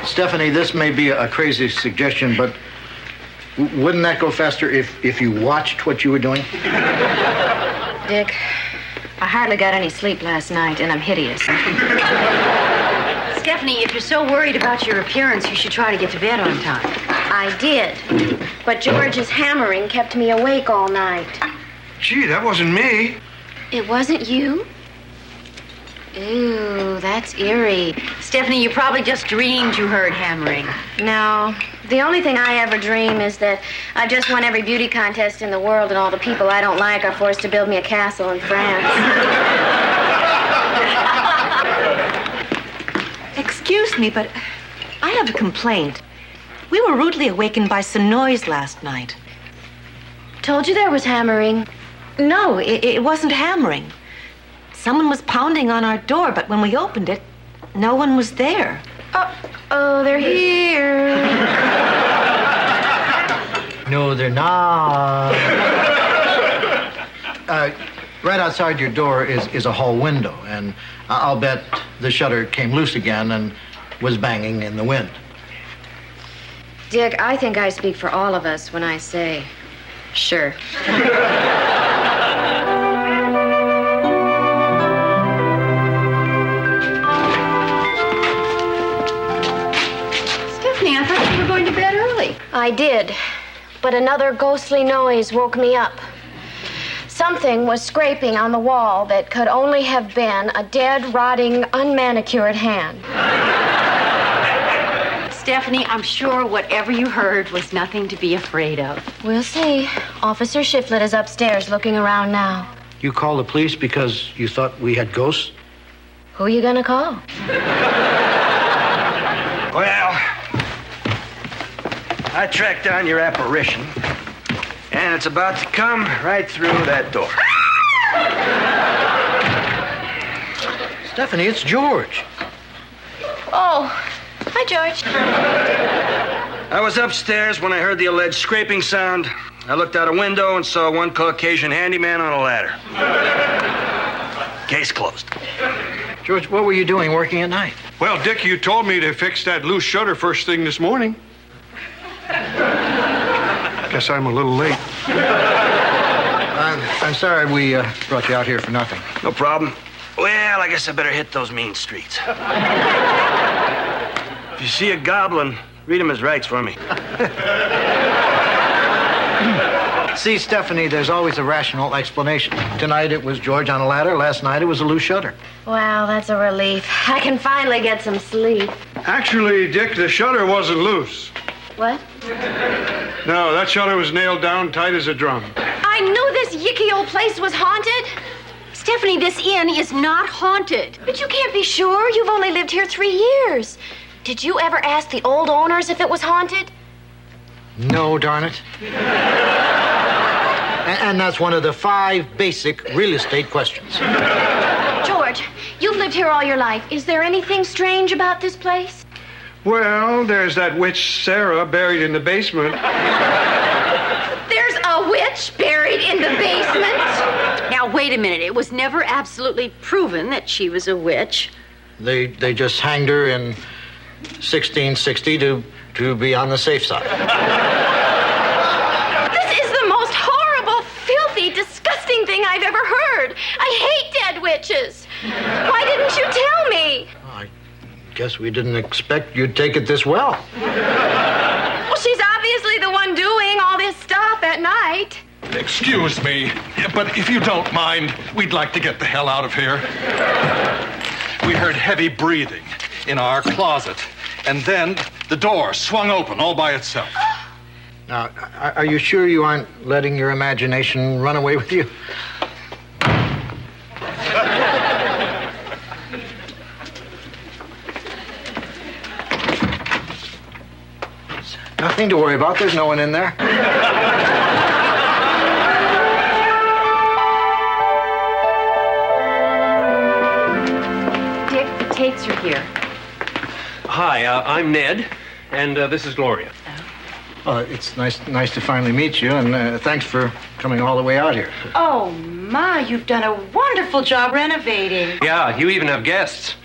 Stephanie, this may be a crazy suggestion, but wouldn't that go faster if you watched what you were doing? Dick, I hardly got any sleep last night, and I'm hideous. Stephanie, if you're so worried about your appearance, you should try to get to bed on time. I did, but George's hammering kept me awake all night. Gee, that wasn't me. It wasn't you? Ooh, that's eerie. Stephanie, you probably just dreamed you heard hammering. No, the only thing I ever dream is that I've just won every beauty contest in the world and all the people I don't like are forced to build me a castle in France. Excuse me, but I have a complaint. We were rudely awakened by some noise last night. Told you there was hammering. No, it wasn't hammering. Someone was pounding on our door, but when we opened it, no one was there. Oh, they're here. No, they're not. Right outside your door is a hall window, and I'll bet the shutter came loose again and was banging in the wind. Dick, I think I speak for all of us when I say, sure. Stephanie, I thought you were going to bed early. I did, but another ghostly noise woke me up. Something was scraping on the wall that could only have been a dead, rotting, unmanicured hand. Stephanie, I'm sure whatever you heard was nothing to be afraid of. We'll see. Officer Shiflett is upstairs looking around now. You called the police because you thought we had ghosts? Who are you gonna call? Well, I tracked down your apparition, and it's about to come right through that door. Stephanie, it's George. Oh, hi, George. I was upstairs when I heard the alleged scraping sound. I looked out a window and saw one Caucasian handyman on a ladder. Case closed. George, what were you doing working at night? Well, Dick, you told me to fix that loose shutter first thing this morning. Guess I'm a little late. I'm sorry we brought you out here for nothing. No problem. Well, I guess I better hit those mean streets. If you see a goblin, read him his rights for me. See, Stephanie, there's always a rational explanation. Tonight it was George on a ladder. Last night it was a loose shutter. Wow, that's a relief. I can finally get some sleep. Actually, Dick, the shutter wasn't loose. What? No, that shutter was nailed down tight as a drum. I knew this yicky old place was haunted. Stephanie, this inn is not haunted. But you can't be sure. You've only lived here 3 years. Did you ever ask the old owners if it was haunted? No, darn it. And that's one of the 5 basic real estate questions. George, you've lived here all your life. Is there anything strange about this place? Well, there's that witch Sarah buried in the basement. There's a witch buried in the basement? Now, wait a minute. It was never absolutely proven that she was a witch. They just hanged her in 1660 to be on the safe side. This is the most horrible, filthy, disgusting thing I've ever heard. I hate dead witches. Why didn't you tell me? I guess we didn't expect you'd take it this well. Well, she's obviously the one doing all this stuff at night. Excuse me, but if you don't mind, we'd like to get the hell out of here. We heard heavy breathing in our closet, and then the door swung open all by itself. Now, are you sure you aren't letting your imagination run away with you? Nothing to worry about. There's no one in there. Dick, the Tates are here. Hi, I'm Ned, and this is Gloria. It's nice to finally meet you, and thanks for coming all the way out here. Oh, Ma, you've done a wonderful job renovating. Yeah, you even have guests.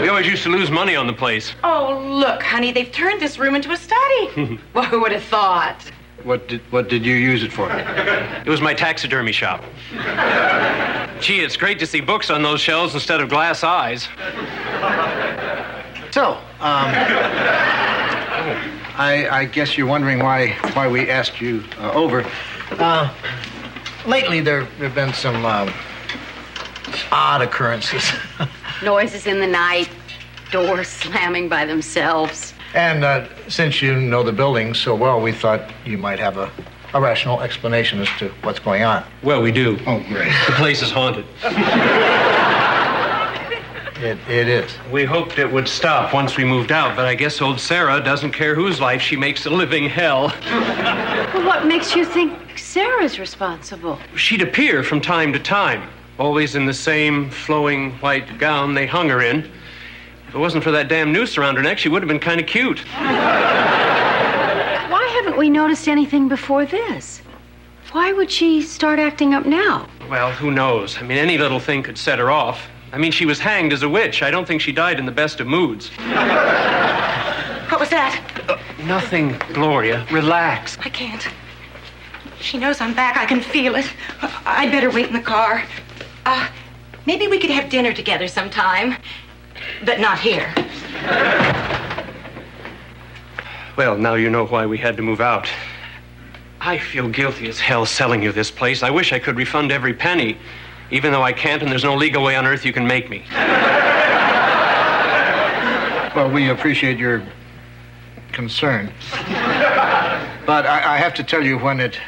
We always used to lose money on the place. Oh, look, honey, they've turned this room into a study. Well, who would have thought? What did you use it for? It was my taxidermy shop. Gee, it's great to see books on those shelves instead of glass eyes. So, I guess you're wondering why we asked you over. Lately, there have been some odd occurrences. Noises in the night, doors slamming by themselves. And since you know the building so well, we thought you might have a rational explanation as to what's going on. Well, we do. Oh, great. The place is haunted. It is. We hoped it would stop once we moved out, but I guess old Sarah doesn't care whose life she makes a living hell. Well, what makes you think Sarah's responsible? She'd appear from time to time, always in the same flowing white gown they hung her in. If it wasn't for that damn noose around her neck, she would have been kind of cute. Why haven't we noticed anything before this? Why would she start acting up now? Well, who knows? I mean, any little thing could set her off. I mean, she was hanged as a witch. I don't think she died in the best of moods. What was that? Nothing, Gloria. Relax. I can't. She knows I'm back. I can feel it. I'd better wait in the car. Maybe we could have dinner together sometime. But not here. Well, now you know why we had to move out. I feel guilty as hell selling you this place. I wish I could refund every penny. Even though I can't, and there's no legal way on earth you can make me. Well, we appreciate your concern. But I have to tell you, when it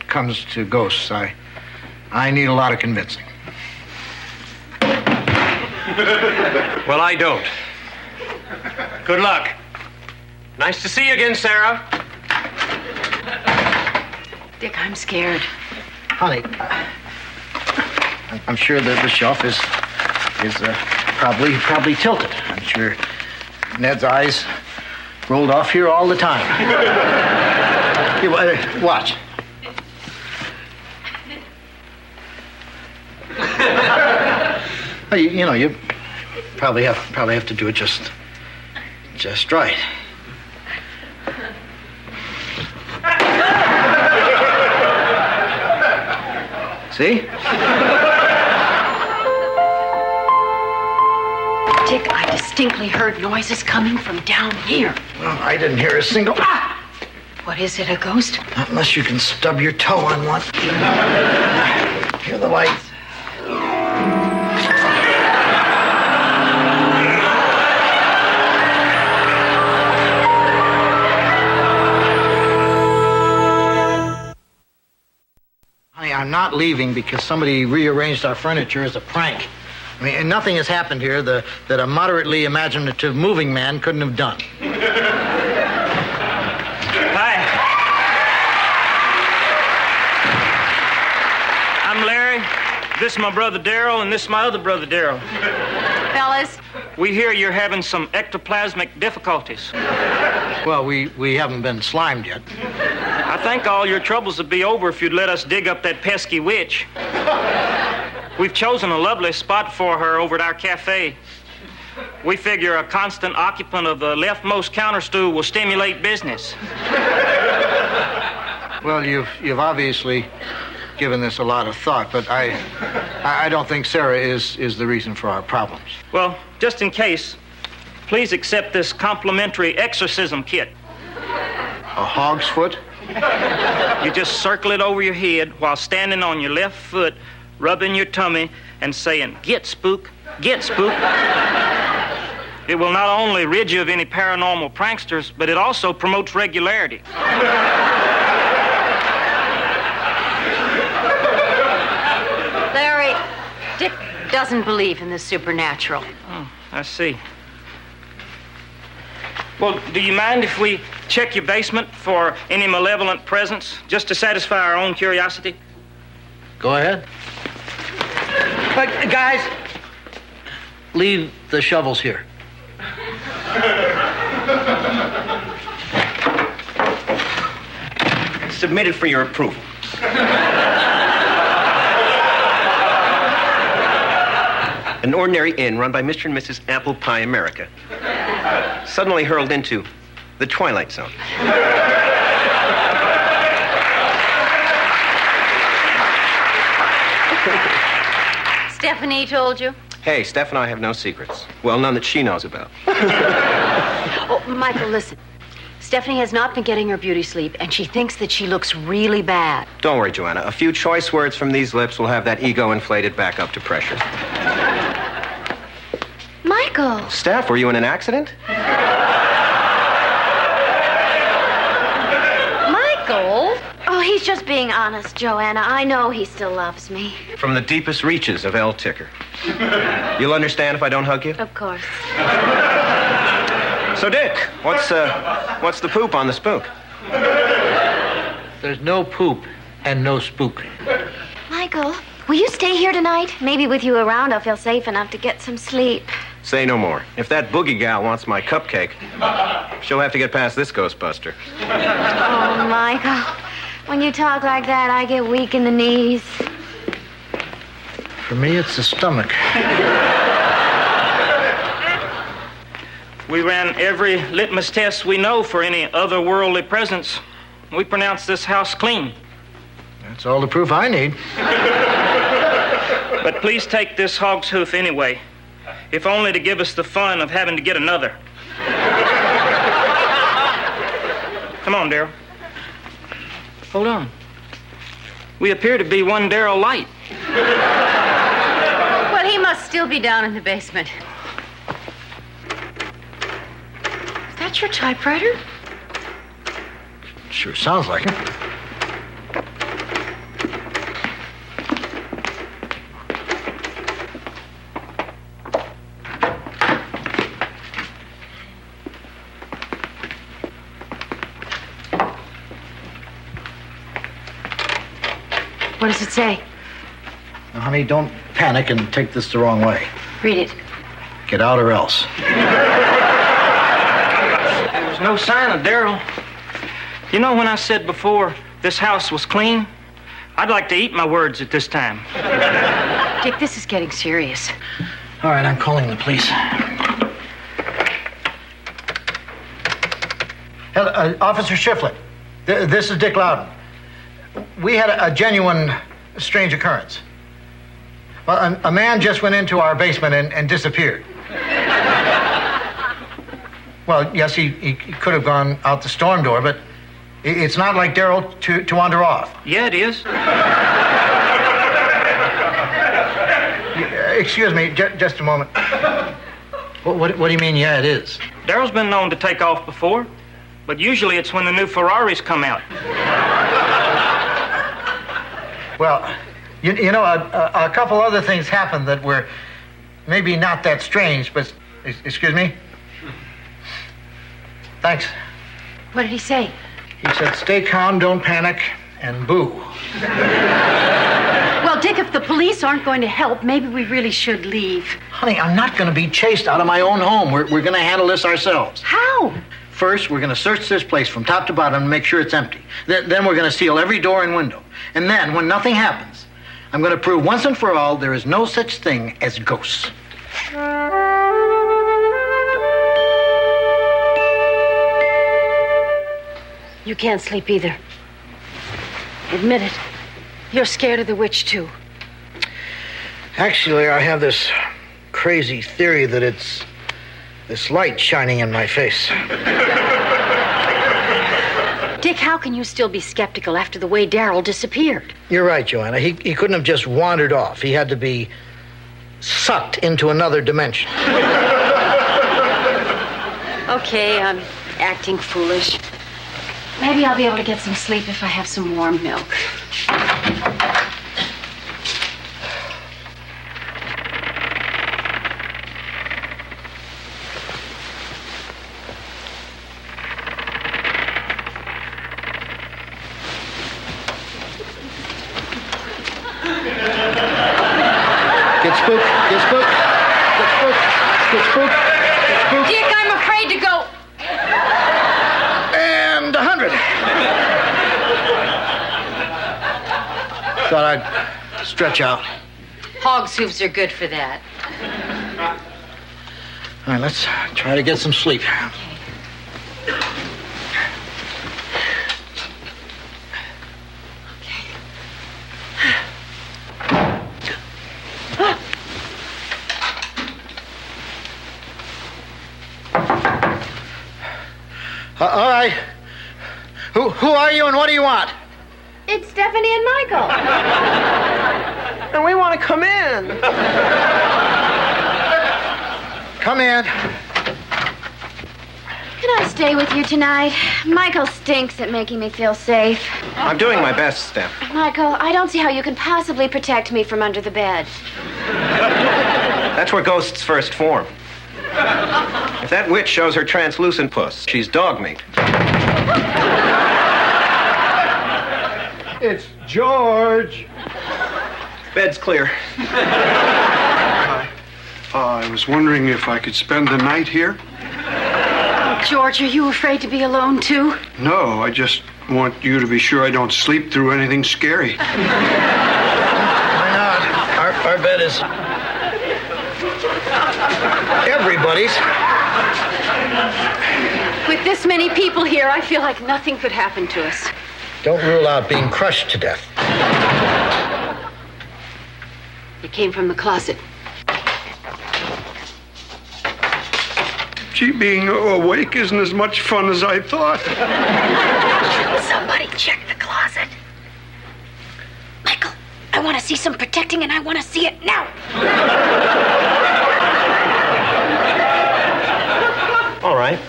comes to ghosts, I need a lot of convincing. Well, I don't. Good luck. Nice to see you again, Sarah. Dick, I'm scared. Honey, I'm sure that the shelf is probably tilted. I'm sure Ned's eyes rolled off here all the time. Here, watch. You know, you probably have to do it just right. See? Dick, I distinctly heard noises coming from down here. Well, I didn't hear a single... What is it, a ghost? Not unless you can stub your toe on one. Hear the lights. Honey, I'm not leaving because somebody rearranged our furniture as a prank. I mean, and nothing has happened here that a moderately imaginative moving man couldn't have done. Hi. I'm Larry. This is my brother Darryl, and this is my other brother Darryl. Fellas? We hear you're having some ectoplasmic difficulties. Well, we haven't been slimed yet. I think all your troubles would be over if you'd let us dig up that pesky witch. We've chosen a lovely spot for her over at our cafe. We figure a constant occupant of the leftmost counter stool will stimulate business. Well, you've obviously given this a lot of thought, but I don't think Sarah is the reason for our problems. Well, just in case, please accept this complimentary exorcism kit. A hog's foot? You just circle it over your head while standing on your left foot, rubbing your tummy and saying, "Get spook, get spook." It will not only rid you of any paranormal pranksters, but it also promotes regularity. Larry, Dick doesn't believe in the supernatural. Oh, I see. Well, do you mind if we check your basement for any malevolent presence, just to satisfy our own curiosity? Go ahead. Guys, leave the shovels here. Submitted for your approval. An ordinary inn run by Mr. and Mrs. Apple Pie America. Suddenly hurled into the Twilight Zone. Stephanie told you? Hey, Steph and I have no secrets. Well, none that she knows about. Oh, Michael, listen. Stephanie has not been getting her beauty sleep, and she thinks that she looks really bad. Don't worry, Joanna. A few choice words from these lips will have that ego inflated back up to pressure. Michael. Steph, were you in an accident? Michael? Oh, he's just being honest, Joanna. I know he still loves me. From the deepest reaches of El Ticker. You'll understand if I don't hug you? Of course. So, Dick, what's the poop on the spook? There's no poop and no spook. Michael, will you stay here tonight? Maybe with you around, I'll feel safe enough to get some sleep. Say no more. If that boogie gal wants my cupcake, she'll have to get past this Ghostbuster. Oh, Michael, when you talk like that, I get weak in the knees. For me, it's the stomach. We ran every litmus test we know for any otherworldly presence. We pronounced this house clean. That's all the proof I need. But please take this hog's hoof anyway, if only to give us the fun of having to get another. Come on, Darryl. Hold on. We appear to be one Darryl light. Well, he must still be down in the basement. Is that your typewriter? Sure sounds like it. What does it say? Now, honey, don't panic and take this the wrong way. Read it. Get out or else. There was no sign of Darryl. You know, when I said before this house was clean, I'd like to eat my words at this time. Dick, this is getting serious. All right, I'm calling the police. Hello, Officer Shiflett. This is Dick Loudon. We had a genuine strange occurrence. Well, a man just went into our basement and disappeared. Well, yes, he could have gone out the storm door, but it's not like Darryl to wander off. Yeah, it is. Excuse me, just a moment. What do you mean, yeah, it is? Darryl's been known to take off before, but usually it's when the new Ferraris come out. Well, you know, a couple other things happened that were maybe not that strange, but... Excuse me? Thanks. What did he say? He said, stay calm, don't panic, and boo. Well, Dick, if the police aren't going to help, maybe we really should leave. Honey, I'm not going to be chased out of my own home. We're going to handle this ourselves. How? First, we're going to search this place from top to bottom and make sure it's empty. Then we're going to seal every door and window. And then, when nothing happens, I'm going to prove once and for all there is no such thing as ghosts. You can't sleep either. Admit it. You're scared of the witch, too. Actually, I have this crazy theory that it's this light shining in my face. Dick, how can you still be skeptical after the way Darryl disappeared? You're right, Joanna. He couldn't have just wandered off. He had to be sucked into another dimension. Okay, I'm acting foolish. Maybe I'll be able to get some sleep if I have some warm milk. Get spooked, get spooked, get spooked, get spooked, get spooked. Dick, I'm afraid to go. And 100. Thought I'd stretch out. Hog's hooves are good for that. All right, let's try to get some sleep. All right. Who are you and what do you want? It's Stephanie and Michael. And we want to come in. Come in. Can I stay with you tonight? Michael stinks at making me feel safe. I'm doing my best, Steph. Michael, I don't see how you can possibly protect me from under the bed. That's where ghosts first form. If that witch shows her translucent puss, she's dog meat. It's George. Bed's clear. I was wondering if I could spend the night here. George, are you afraid to be alone, too? No, I just want you to be sure I don't sleep through anything scary. Why not? Our bed is everybody's. With this many people here, I feel like nothing could happen to us. Don't rule out being crushed to death. It came from the closet. Gee, being awake isn't as much fun as I thought. Somebody check the closet. Michael, I want to see some protecting and I want to see it now. All right.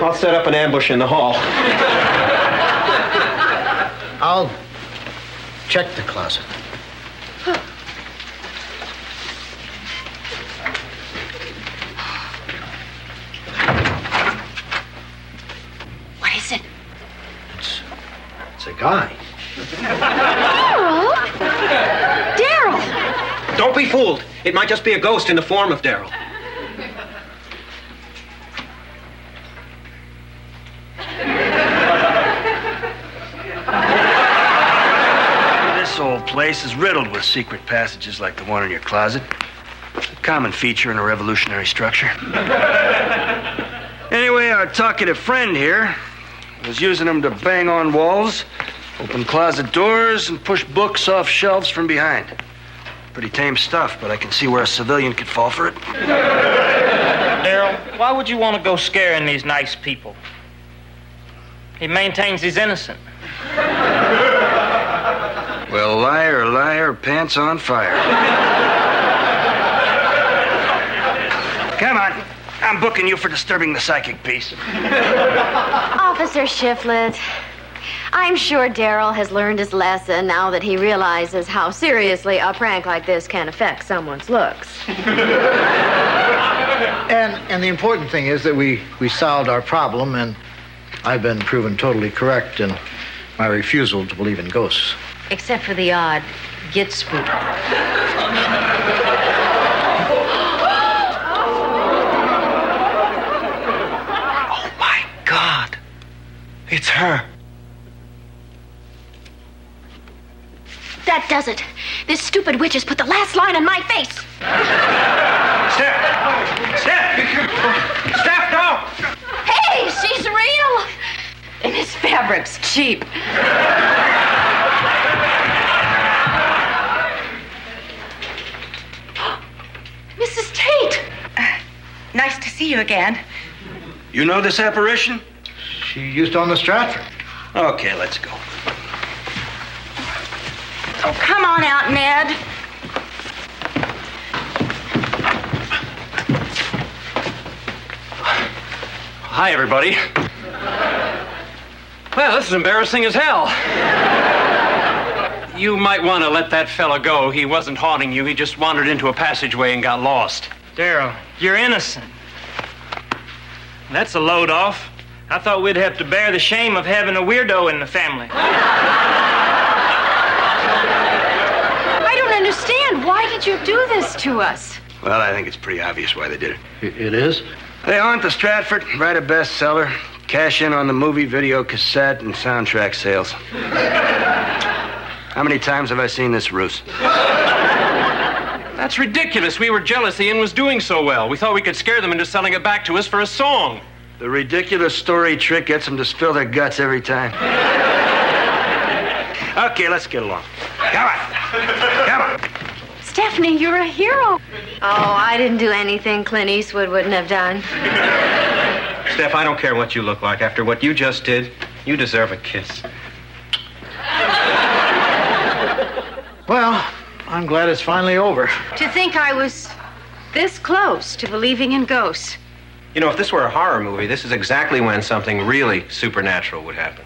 I'll set up an ambush in the hall. I'll check the closet. What is it? It's a guy. Daryl! Don't be fooled. It might just be a ghost in the form of Daryl. This old place is riddled with secret passages like the one in your closet. A common feature in a revolutionary structure. Anyway, our talkative friend here was using them to bang on walls, open closet doors, and push books off shelves from behind. Pretty tame stuff, but I can see where a civilian could fall for it. Daryl, why would you want to go scaring these nice people? He maintains he's innocent. Well, liar, liar, pants on fire. Come on. I'm booking you for disturbing the psychic peace. Officer Shiflett, I'm sure Daryl has learned his lesson now that he realizes how seriously a prank like this can affect someone's looks. And the important thing is that we solved our problem, and I've been proven totally correct in my refusal to believe in ghosts. Except for the odd get spook. Oh, my God. It's her. That does it. This stupid witch has put the last line on my face. Steph! Steph! Steph, no! Hey, she's real. And his fabric's cheap. Mrs. Tate! Nice to see you again. You know this apparition? She used on the Stratford. Okay, let's go. Oh, come on out, Ned. Hi, everybody. Well, this is embarrassing as hell. You might want to let that fella go. He wasn't haunting you. He just wandered into a passageway and got lost. Daryl, you're innocent. That's a load off. I thought we'd have to bear the shame of having a weirdo in the family. I don't understand. Why did you do this to us? Well, I think it's pretty obvious why they did it. It is? They haunt the Stratford, write a bestseller, cash in on the movie, video, cassette, and soundtrack sales. How many times have I seen this ruse? That's ridiculous. We were jealous Ian was doing so well. We thought we could scare them into selling it back to us for a song. The ridiculous story trick gets them to spill their guts every time. Okay, let's get along. Come on. Come on. Stephanie, you're a hero. Oh, I didn't do anything Clint Eastwood wouldn't have done. Steph, I don't care what you look like. After what you just did, you deserve a kiss. Well, I'm glad it's finally over. To think I was this close to believing in ghosts. You know, if this were a horror movie, this is exactly when something really supernatural would happen.